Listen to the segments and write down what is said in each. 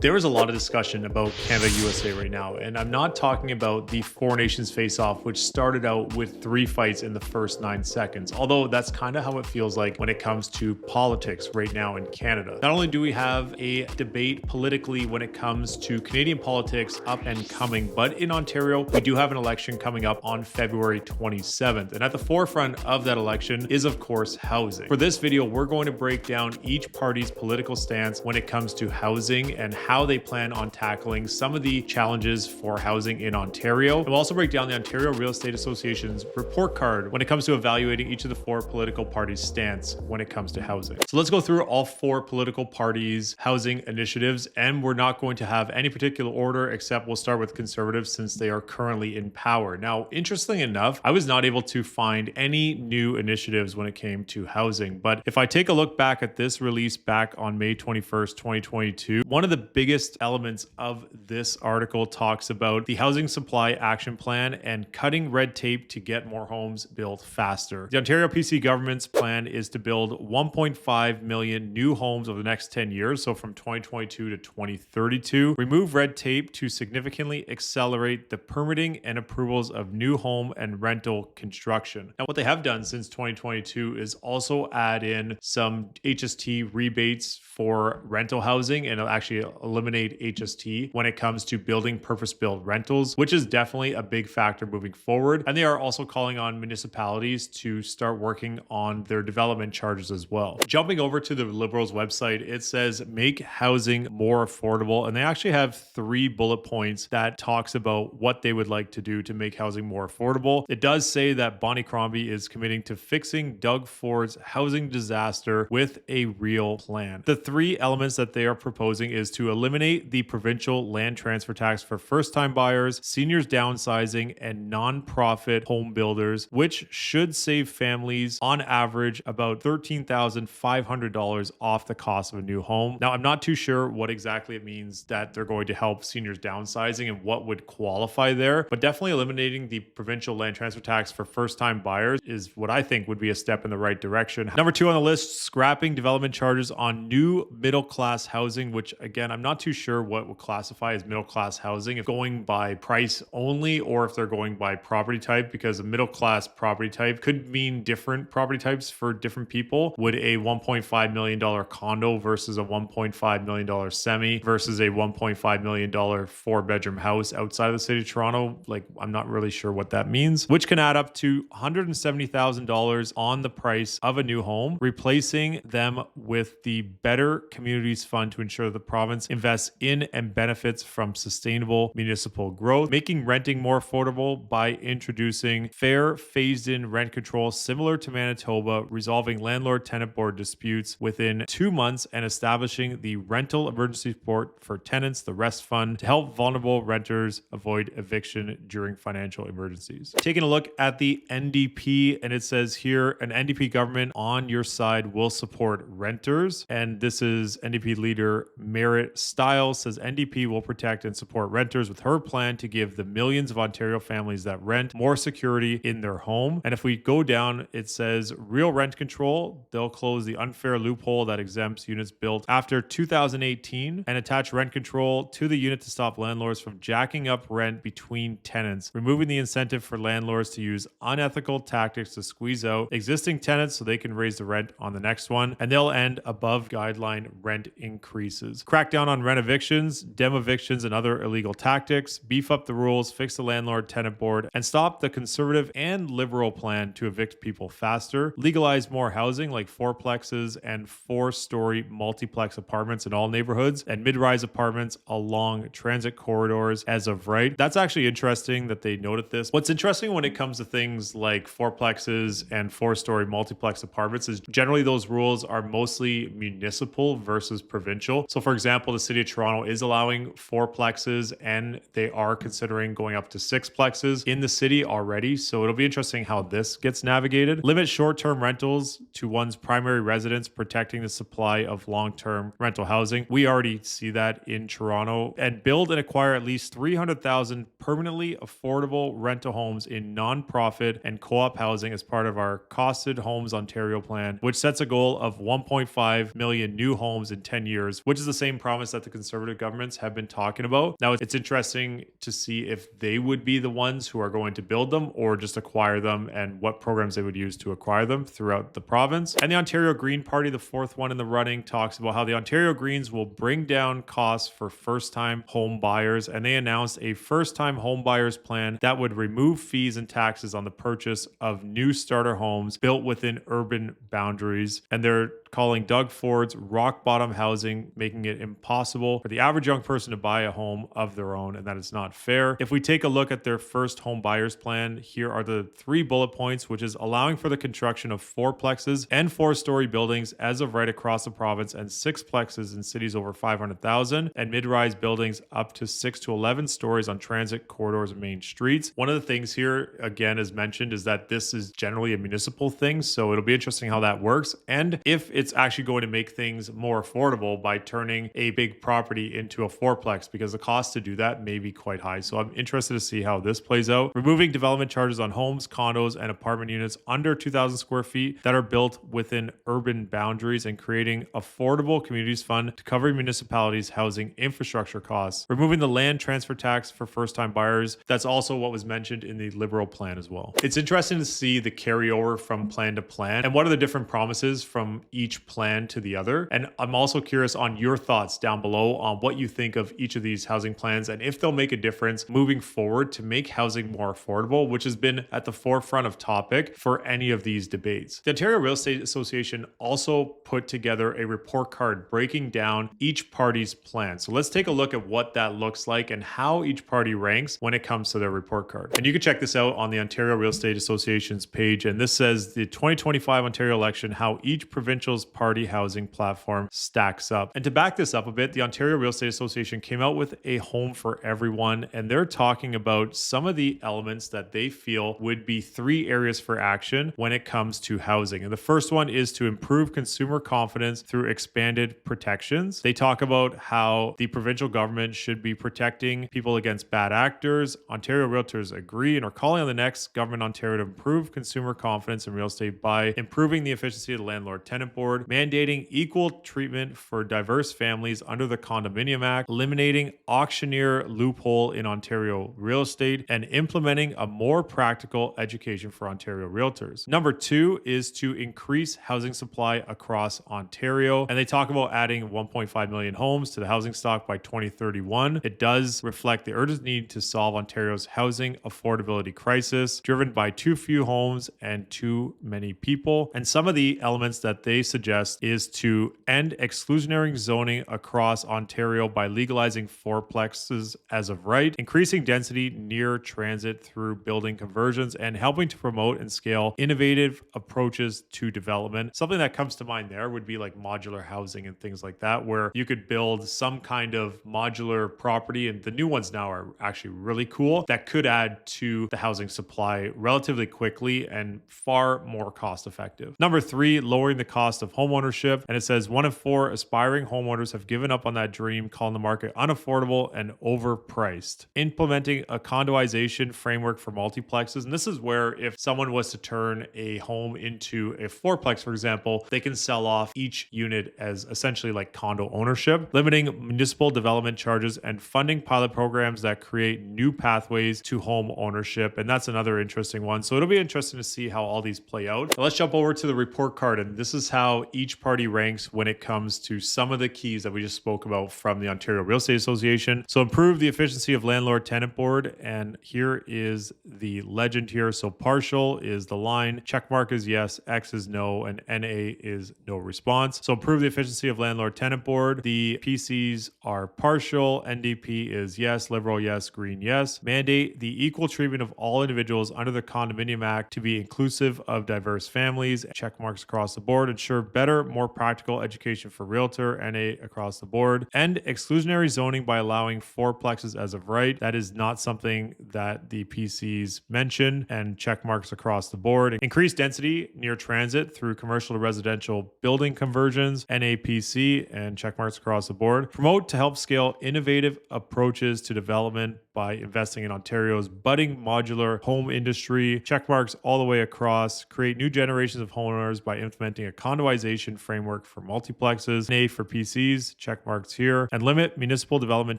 There is a lot of discussion about Canada USA right now, and I'm not talking about the Four Nations face-off, which started out with 3 fights in the first 9 seconds, although that's kind of how it feels like when it comes to politics right now in Canada. Not only do we have a debate politically when it comes to Canadian politics up and coming, but in Ontario, we do have an election coming up on February 27th, and at the forefront of that election is, of course, housing. For this video, we're going to break down each party's political stance when it comes to housing and how they plan on tackling some of the challenges for housing in Ontario. And we'll also break down the Ontario Real Estate Association's report card when it comes to evaluating each of the 4 political parties' stance when it comes to housing. So let's go through all 4 political parties' housing initiatives, and we're not going to have any particular order, except we'll start with Conservatives since they are currently in power. Now, interestingly enough, I was not able to find any new initiatives when it came to housing, but if I take a look back at this release back on May 21st, 2022, one of the biggest elements of this article talks about the Housing Supply Action Plan and cutting red tape to get more homes built faster. The Ontario PC government's plan is to build 1.5 million new homes over the next 10 years, so from 2022 to 2032, remove red tape to significantly accelerate the permitting and approvals of new home and rental construction. Now, what they have done since 2022 is also add in some HST rebates for rental housing and actually eliminate HST when it comes to building purpose-built rentals, which is definitely a big factor moving forward. And they are also calling on municipalities to start working on their development charges as well. Jumping over to the Liberals website, it says make housing more affordable, and they actually have 3 bullet points that talks about what they would like to do to make housing more affordable. It does say that Bonnie Crombie is committing to fixing Doug Ford's housing disaster with a real plan. The 3 elements that they are proposing is to eliminate the provincial land transfer tax for first-time buyers, seniors downsizing, and non-profit home builders, which should save families on average about $13,500 off the cost of a new home. Now, I'm not too sure what exactly it means that they're going to help seniors downsizing and what would qualify there, but definitely eliminating the provincial land transfer tax for first-time buyers is what I think would be a step in the right direction. Number 2 on the list, scrapping development charges on new middle-class housing, which again, I'm not too sure what would classify as middle-class housing, if going by price only or if they're going by property type, because a middle-class property type could mean different property types for different people. Would a $1.5 million condo versus a $1.5 million semi versus a $1.5 million 4-bedroom house outside of the city of Toronto, like, I'm not really sure what that means, which can add up to $170,000 on the price of a new home, replacing them with the Better Communities Fund to ensure the province invests in and benefits from sustainable municipal growth, making renting more affordable by introducing fair phased-in rent control similar to Manitoba, resolving landlord-tenant board disputes within 2 months, and establishing the rental emergency support for tenants, the REST Fund, to help vulnerable renters avoid eviction during financial emergencies. Taking a look at the NDP, and it says here, an NDP government on your side will support renters. And this is NDP leader Merritt Stiles says NDP will protect and support renters with her plan to give the millions of Ontario families that rent more security in their home. And if we go down, it says real rent control. They'll close the unfair loophole that exempts units built after 2018 and attach rent control to the unit to stop landlords from jacking up rent between tenants, removing the incentive for landlords to use unethical tactics to squeeze out existing tenants so they can raise the rent on the next one, and they'll end above guideline rent increases. Crack down on rent evictions, dem evictions, and other illegal tactics, beef up the rules, fix the landlord-tenant board, and stop the Conservative and Liberal plan to evict people faster, legalize more housing like 4plexes and 4-story multiplex apartments in all neighborhoods, and mid-rise apartments along transit corridors as of right. That's actually interesting that they noted this. What's interesting when it comes to things like 4plexes and 4-story multiplex apartments is generally those rules are mostly municipal versus provincial. So for example, the city of Toronto is allowing 4plexes and they are considering going up to 6plexes in the city already. So it'll be interesting how this gets navigated. Limit short-term rentals to one's primary residence, protecting the supply of long-term rental housing. We already see that in Toronto. And build and acquire at least 300,000 permanently affordable rental homes in non-profit and co-op housing as part of our Costed Homes Ontario plan, which sets a goal of 1.5 million new homes in 10 years, which is the same promise promise that the conservative governments have been talking about. Now, it's interesting to see if they would be the ones who are going to build them or just acquire them, and what programs they would use to acquire them throughout the province. And the Ontario Green Party, the fourth one in the running, talks about how the Ontario Greens will bring down costs for first-time home buyers, and they announced a first-time home buyers plan that would remove fees and taxes on the purchase of new starter homes built within urban boundaries. And they're calling Doug Ford's rock bottom housing, making it impossible for the average young person to buy a home of their own, and that is not fair. If we take a look at their first home buyers plan, here are the 3 bullet points, which is allowing for the construction of 4plexes and 4-story buildings as of right across the province, and 6plexes in cities over 500,000, and mid-rise buildings up to 6 to 11 stories on transit corridors and main streets. One of the things here, again, as mentioned, is that this is generally a municipal thing, so it'll be interesting how that works, and if it's actually going to make things more affordable by turning a big property into a 4plex, because the cost to do that may be quite high. So I'm interested to see how this plays out. Removing development charges on homes, condos, and apartment units under 2,000 square feet that are built within urban boundaries, and creating affordable communities fund to cover municipalities' housing infrastructure costs. Removing the land transfer tax for first-time buyers. That's also what was mentioned in the Liberal plan as well. It's interesting to see the carryover from plan to plan and what are the different promises from each plan to the other. And I'm also curious on your thoughts down below on what you think of each of these housing plans, and if they'll make a difference moving forward to make housing more affordable, which has been at the forefront of topic for any of these debates. The Ontario Real Estate Association also put together a report card breaking down each party's plan. So let's take a look at what that looks like and how each party ranks when it comes to their report card. And you can check this out on the Ontario Real Estate Association's page. And this says the 2025 Ontario election, how each provincial's party housing platform stacks up. And to back this up a bit, the Ontario Real Estate Association came out with a home for everyone, and they're talking about some of the elements that they feel would be 3 areas for action when it comes to housing. And the first one is to improve consumer confidence through expanded protections. They talk about how the provincial government should be protecting people against bad actors. Ontario Realtors agree and are calling on the next government in Ontario to improve consumer confidence in real estate by improving the efficiency of the landlord-tenant board, mandating equal treatment for diverse families under the Condominium Act, eliminating auctioneer loophole in Ontario real estate, and implementing a more practical education for Ontario realtors. Number 2 is to increase housing supply across Ontario. And they talk about adding 1.5 million homes to the housing stock by 2031. It does reflect the urgent need to solve Ontario's housing affordability crisis, driven by too few homes and too many people. And some of the elements that they suggest is to end exclusionary zoning across Ontario by legalizing 4plexes as of right, increasing density near transit through building conversions, and helping to promote and scale innovative approaches to development. Something that comes to mind there would be like modular housing and things like that, where you could build some kind of modular property, and the new ones now are actually really cool, that could add to the housing supply relatively quickly and far more cost effective. Number 3, lowering the cost of homeownership. And it says 1 in 4 aspiring homeowners have given up on that dream, calling the market unaffordable and overpriced. Implementing a condoization framework for multiplexes. And this is where if someone was to turn a home into a 4plex, for example, they can sell off each unit as essentially like condo ownership. Limiting municipal development charges and funding pilot programs that create new pathways to home ownership. And that's another interesting one. So it'll be interesting to see how all these play out. Let's jump over to the report card. And this is how each party ranks when it comes to some of the keys that we just spoke about from the Ontario Real Estate Association. So improve the efficiency of landlord-tenant board. And here is the legend here. So partial is the line, check mark is yes, X is no, and NA is no response. So improve the efficiency of landlord-tenant board. The PCs are partial, NDP is yes, Liberal yes, Green yes. Mandate the equal treatment of all individuals under the Condominium Act to be inclusive of diverse families, check marks across the board. Ensure better, more practical education for realtor, NA across the board. End exclusionary zoning by allowing 4plexes as of right. That is not something that the PCs mention, and check marks across the board. Increase density near transit through commercial to residential building conversions, NAPC, and check marks across the board. Promote to help scale innovative approaches to development by investing in Ontario's budding modular home industry. Check marks all the way across. Create new generations of homeowners by implementing a condoization framework for multiplexes. NA for PCs, check marks here. And limit municipal development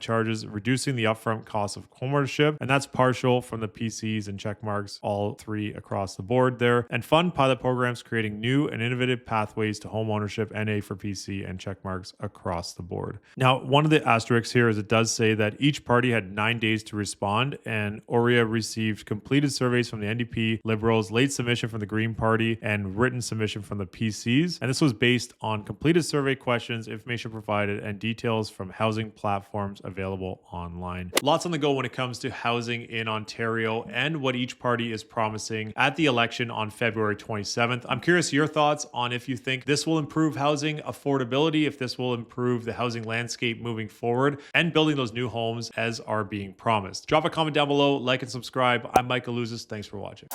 charges, reducing the upfront cost of homeownership. And that's partial from the PCs and check marks, all three across the board there. And fund pilot programs creating new and innovative pathways to home ownership. NA for PC and check marks across the board. Now, one of the asterisks here is it does say that each party had 9 days to respond, and OREA received completed surveys from the NDP, Liberals, late submission from the Green Party, and written submission from the PCs. And this was based on completed survey questions, information provided, and details from housing platforms available online. Lots on the go when it comes to housing in Ontario and what each party is promising at the election on February 27th. I'm curious your thoughts on if you think this will improve housing affordability, if this will improve the housing landscape moving forward, and building those new homes as are being promised. Drop a comment down below, like and subscribe. I'm Michael Ouzas. Thanks for watching.